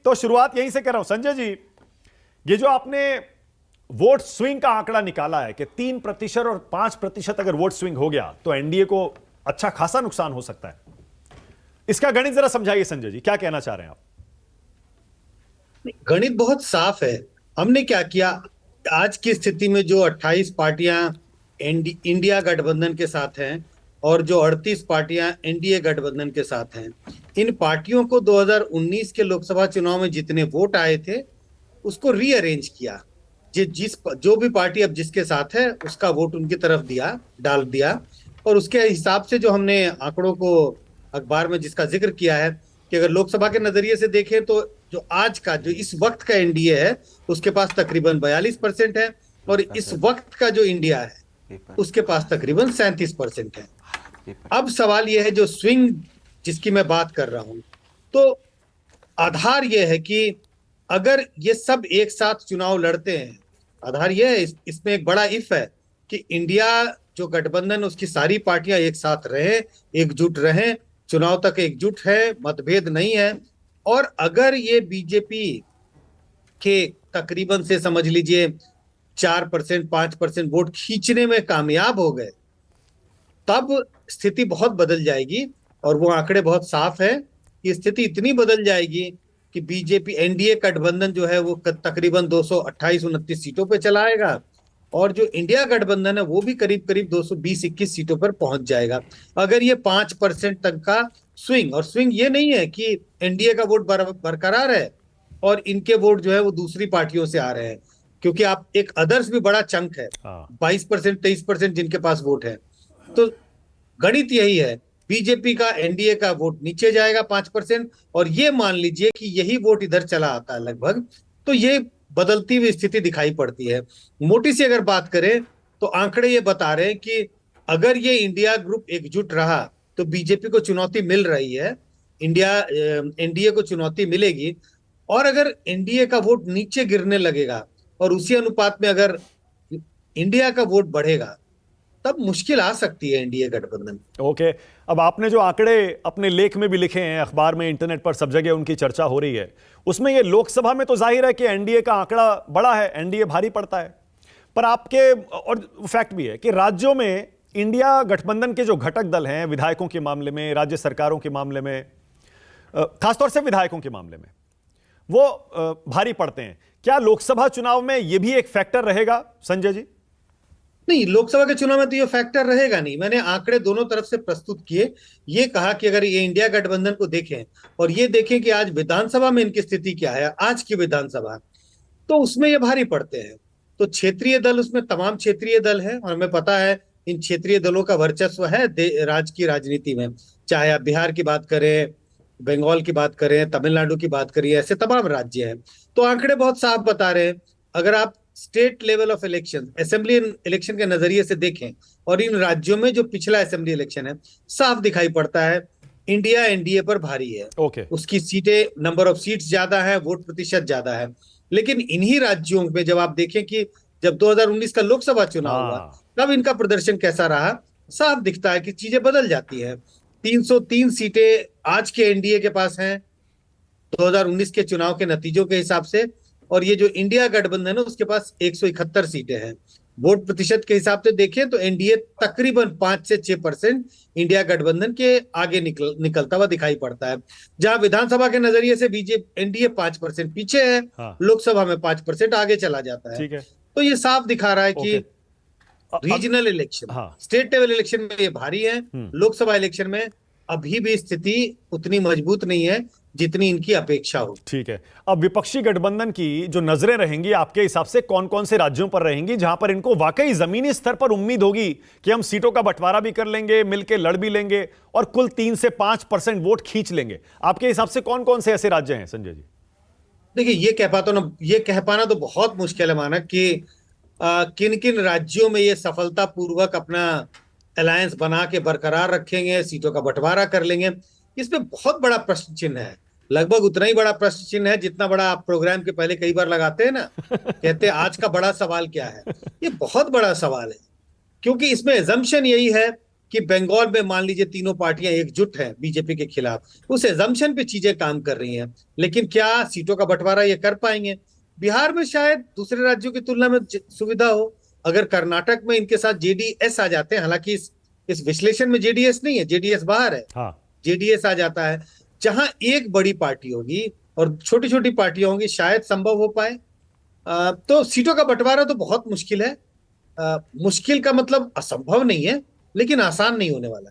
तो शुरुआत यहीं से कर रहा हूं। संजय जी, ये जो आपने वोट स्विंग का आंकड़ा निकाला है कि 3% और 5% अगर वोट स्विंग हो गया तो एनडीए को अच्छा खासा नुकसान हो सकता है, इसका गणित जरा समझाइए संजय जी, क्या कहना चाह रहे हैं आप? गणित बहुत साफ है। हमने क्या किया, आज की स्थिति में जो 28 पार्टियां इंडिया गठबंधन के साथ हैं और जो 38 पार्टियां एनडीए गठबंधन के साथ हैं, इन पार्टियों को 2019 के लोकसभा चुनाव में जितने वोट आए थे उसको रीअरेंज किया। जो भी पार्टी अब जिसके साथ है उसका वोट उनकी तरफ डाल दिया। और उसके हिसाब से जो हमने आंकड़ों को अखबार में जिसका जिक्र किया है कि अगर लोकसभा के नजरिए से देखें तो जो आज का जो इस वक्त का एनडीए है उसके पास तकरीबन 42% है, और इस वक्त का जो इंडिया है उसके पास तकरीबन 37% है। अब सवाल यह है, जो स्विंग जिसकी मैं बात कर रहा हूं, तो आधार यह है कि अगर ये सब एक साथ चुनाव लड़ते हैं, आधार यह है, इसमें एक बड़ा इफ है कि इंडिया जो गठबंधन उसकी सारी पार्टियां एक साथ रहे, एकजुट रहे, चुनाव तक एकजुट है, मतभेद नहीं है। और अगर ये बीजेपी के तकरीबन से समझ लीजिए 4% 5% वोट खींचने में कामयाब हो गए, तब स्थिति बहुत बदल जाएगी। और वो आंकड़े बहुत साफ है कि स्थिति इतनी बदल जाएगी कि बीजेपी एनडीए गठबंधन जो है वो तकरीबन 228-29 सीटों पे चला आएगा, और जो इंडिया गठबंधन है वो भी करीब करीब 220-21 सीटों पर पहुंच जाएगा। अगर ये 5% तक का स्विंग, और स्विंग ये नहीं है कि एनडीए का वोट बरकरार है और इनके वोट जो है वो दूसरी पार्टियों से आ रहे हैं, क्योंकि आप एक अदर्स भी बड़ा चंक है, 22% 23% जिनके पास वोट है। तो गणित यही है, बीजेपी का एनडीए का वोट नीचे जाएगा 5%, और ये मान लीजिए कि यही वोट इधर चला आता है लगभग, तो ये बदलती हुई स्थिति दिखाई पड़ती है। मोटी सी अगर बात करें तो आंकड़े ये बता रहे हैं कि अगर ये इंडिया ग्रुप एकजुट रहा तो बीजेपी को चुनौती मिल रही है, एनडीए को चुनौती मिलेगी। और अगर एनडीए का वोट नीचे गिरने लगेगा और उसी अनुपात में अगर इंडिया का वोट बढ़ेगा, तब मुश्किल आ सकती है एनडीए गठबंधन। ओके, अब आपने जो आंकड़े अपने लेख में भी लिखे हैं, अखबार में, इंटरनेट पर, सब जगह उनकी चर्चा हो रही है, उसमें ये लोकसभा में तो जाहिर है कि एनडीए का आंकड़ा बड़ा है, एनडीए भारी पड़ता है, पर आपके और फैक्ट भी है कि राज्यों में इंडिया गठबंधन के जो घटक दल हैं, विधायकों के मामले में, राज्य सरकारों के मामले में, खासतौर से विधायकों के मामले में, वो भारी पड़ते हैं। क्या लोकसभा चुनाव में यह भी एक फैक्टर रहेगा संजय जी? नहीं, लोकसभा के चुनाव में तो ये फैक्टर रहेगा नहीं। मैंने आंकड़े दोनों तरफ से प्रस्तुत किए, ये कहा कि अगर ये इंडिया गठबंधन को देखें और ये देखें कि आज विधानसभा में इनकी स्थिति क्या है, आज की विधानसभा, तो उसमें ये भारी पड़ते हैं। तो क्षेत्रीय दल, उसमें तमाम क्षेत्रीय दल है, और हमें पता है इन क्षेत्रीय दलों का वर्चस्व है राज्य की राजनीति में। चाहे आप बिहार की बात करें, बंगाल की बात करें, तमिलनाडु की बात करिए, ऐसे तमाम राज्य हैं। तो आंकड़े बहुत साफ बता रहे हैं। अगर आप state level of election, assembly election के नजरिए से देखें, और इन राज्यों में जो पिछला असेंबली इलेक्शन है, साफ दिखाई पड़ता है इंडिया एनडीए पर भारी है। उसकी सीटें, नंबर ऑफ सीट्स ज्यादा है, वोट प्रतिशत ज्यादा है। लेकिन इन्हीं राज्यों में जब आप देखें कि जब 2019 का लोकसभा चुनाव हुआ तब इनका प्रदर्शन कैसा रहा, साफ दिखता है कि चीजें बदल जाती है। 303 सीटें आज के एनडीए के पास हैं 2019 के चुनाव के नतीजों के हिसाब से, और ये जो इंडिया गठबंधन है उसके पास 171 सीटें हैं। वोट प्रतिशत के हिसाब से देखें तो एनडीए तकरीबन 5 से 6% इंडिया गठबंधन के आगे निकलता हुआ दिखाई पड़ता है। जहां विधानसभा के नजरिए से बीजेपी एनडीए 5% पीछे है, लोकसभा में 5% आगे चला जाता है। तो ये साफ दिखा रहा है कि regional election, state level election में ये भारी है, लोकसभा इलेक्शन में अभी भी स्थिति उतनी मजबूत नहीं है जितनी इनकी अपेक्षा हो। ठीक है, अब विपक्षी गठबंधन की जो नजरें रहेंगी आपके हिसाब से कौन कौन से राज्यों पर रहेंगी जहां पर इनको वाकई जमीनी स्तर पर उम्मीद होगी कि हम सीटों का बंटवारा भी कर लेंगे, मिलकर लड़ भी लेंगे और कुल 3 से 5% वोट खींच लेंगे? आपके हिसाब से कौन कौन से ऐसे राज्य हैं संजय जी? देखिए, ये कह पाना तो बहुत मुश्किल है माना कि किन किन राज्यों में ये सफलतापूर्वक अपना अलायंस बना के बरकरार रखेंगे, सीटों का बंटवारा कर लेंगे। इसमें बहुत बड़ा प्रश्न चिन्ह है, लगभग उतना ही बड़ा प्रश्न चिन्ह है जितना बड़ा आप प्रोग्राम के पहले कई बार लगाते हैं ना, कहते हैं आज का बड़ा सवाल क्या है। ये बहुत बड़ा सवाल है, क्योंकि इसमें एजम्पशन यही है कि बंगाल में मान लीजिए तीनों पार्टियां एकजुट हैं बीजेपी के खिलाफ, उस एजम्पशन पे चीजें काम कर रही हैं। लेकिन क्या सीटों का बंटवारा ये कर पाएंगे? बिहार में शायद दूसरे राज्यों की तुलना में सुविधा हो। अगर कर्नाटक में इनके साथ जेडीएस आ जाते हैं, हालांकि इस विश्लेषण में जेडीएस नहीं है, जेडीएस बाहर है, हाँ। जेडीएस आ जाता है, जहां एक बड़ी पार्टी होगी और छोटी छोटी पार्टियां होंगी, शायद संभव हो पाए। तो सीटों का बंटवारा तो बहुत मुश्किल है। मुश्किल का मतलब असंभव नहीं है, लेकिन आसान नहीं होने वाला है।